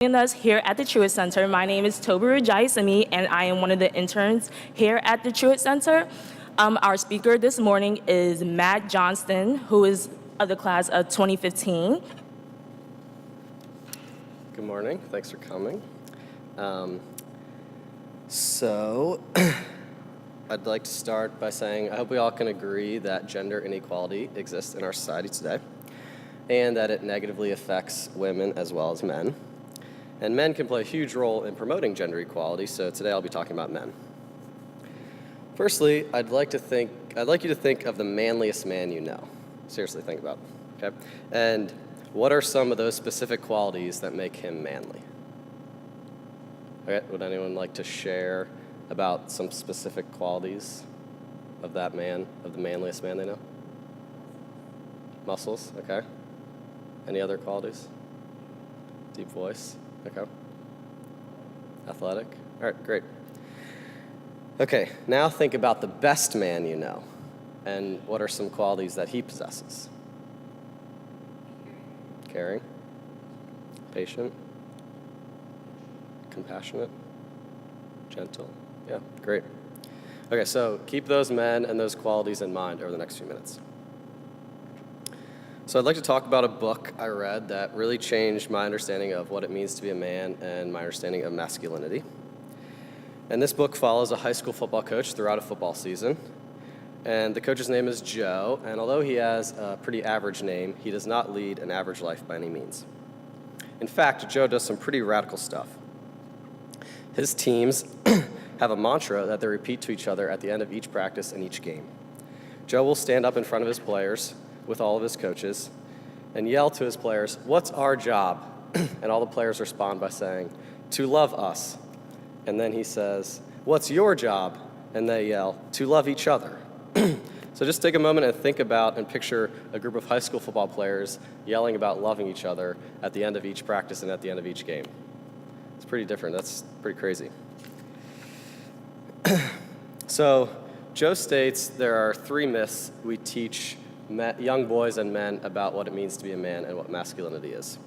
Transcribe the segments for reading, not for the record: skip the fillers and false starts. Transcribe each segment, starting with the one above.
Joining us here at the Truett Center. My name is Tobiru Jaisimi, and I am one of the interns here at the Truett Center. Our speaker this morning is Matt Johnston, who is of the class of 2015. Good morning. Thanks for coming. I'd like to start by saying I hope we all can agree that gender inequality exists in our society today and that it negatively affects women as well as men. And men can play a huge role in promoting gender equality, so today I'll be talking about men. Firstly, I'd like you to think of the manliest man you know. Seriously, think about it, okay? And what are some of those specific qualities that make him manly? Okay, would anyone like to share about some specific qualities of that man, of the manliest man they know? Muscles, okay. Any other qualities? Deep voice, okay. Athletic, all right, great. Okay, now think about the best man you know, and what are some qualities that he possesses? Caring, patient, compassionate, gentle. Yeah, great. Okay, so keep those men and those qualities in mind over the next few minutes. So I'd like to talk about a book I read that really changed my understanding of what it means to be a man and my understanding of masculinity. And this book follows a high school football coach throughout a football season. And the coach's name is Joe, and although he has a pretty average name, he does not lead an average life by any means. In fact, Joe does some pretty radical stuff. His teams have a mantra that they repeat to each other at the end of each practice and each game. Joe will stand up in front of his players with all of his coaches and yell to his players, "What's our job?" And all the players respond by saying, "To love us." And then he says, "What's your job?" And they yell, "To love each other." So just take a moment and think about and picture a group of high school football players yelling about loving each other at the end of each practice and at the end of each game. It's pretty different. That's pretty crazy. So Joe states there are 3 myths we teach young boys and men about what it means to be a man and what masculinity is.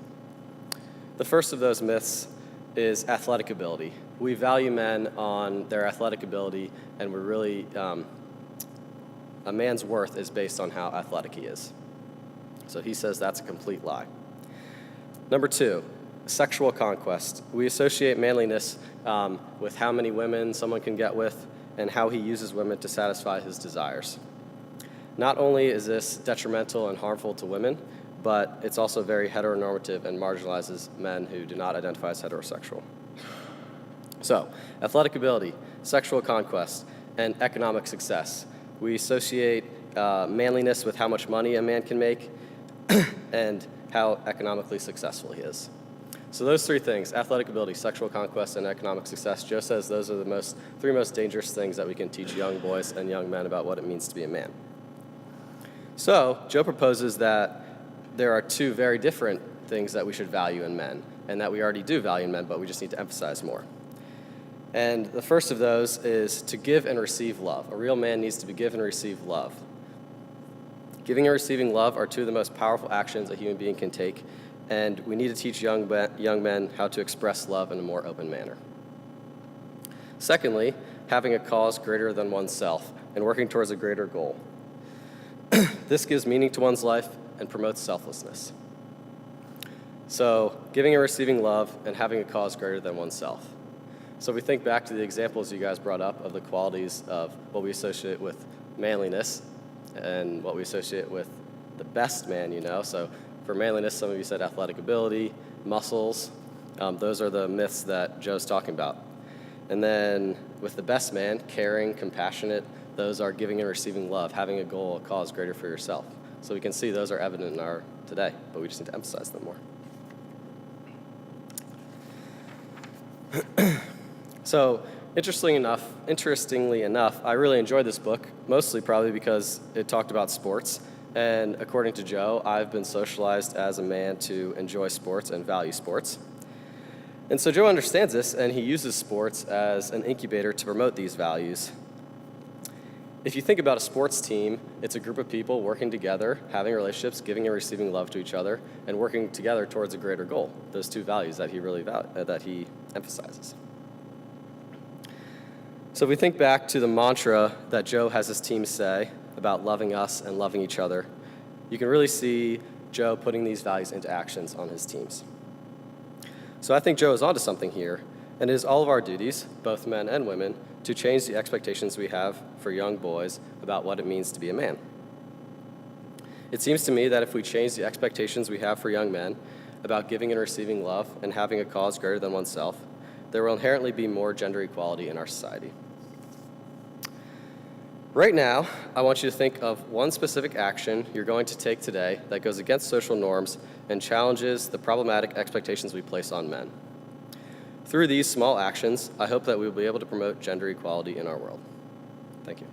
The first of those myths is athletic ability. We value men on their athletic ability, and we're really, a man's worth is based on how athletic he is. So he says that's a complete lie. Number 2, sexual conquest. We associate manliness with how many women someone can get with and how he uses women to satisfy his desires. Not only is this detrimental and harmful to women, but it's also very heteronormative and marginalizes men who do not identify as heterosexual. So, athletic ability, sexual conquest, and economic success. We associate manliness with how much money a man can make and how economically successful he is. So those 3 things, athletic ability, sexual conquest, and economic success, Joe says those are the 3 most dangerous things that we can teach young boys and young men about what it means to be a man. So Joe proposes that there are 2 very different things that we should value in men, and that we already do value in men, but we just need to emphasize more. And the first of those is to give and receive love. A real man needs to be give and receive love. Giving and receiving love are 2 of the most powerful actions a human being can take, and we need to teach young men how to express love in a more open manner. Secondly, having a cause greater than oneself and working towards a greater goal. This gives meaning to one's life and promotes selflessness. So, giving and receiving love and having a cause greater than oneself. So if we think back to the examples you guys brought up of the qualities of what we associate with manliness and what we associate with the best man you know. So for manliness, some of you said athletic ability, muscles. Those are the myths that Joe's talking about. And then with the best man, caring, compassionate, those are giving and receiving love, having a goal, a cause greater for yourself. So we can see those are evident in our today, but we just need to emphasize them more. So interestingly enough, I really enjoyed this book, mostly probably because it talked about sports. And according to Joe, I've been socialized as a man to enjoy sports and value sports. And so Joe understands this, and he uses sports as an incubator to promote these values. If you think about a sports team, it's a group of people working together, having relationships, giving and receiving love to each other, and working together towards a greater goal. Those two values that he emphasizes. So if we think back to the mantra that Joe has his team say about loving us and loving each other, you can really see Joe putting these values into actions on his teams. So I think Joe is onto something here, and it is all of our duties, both men and women, to change the expectations we have for young boys about what it means to be a man. It seems to me that if we change the expectations we have for young men about giving and receiving love and having a cause greater than oneself, there will inherently be more gender equality in our society. Right now, I want you to think of one specific action you're going to take today that goes against social norms and challenges the problematic expectations we place on men. Through these small actions, I hope that we will be able to promote gender equality in our world. Thank you.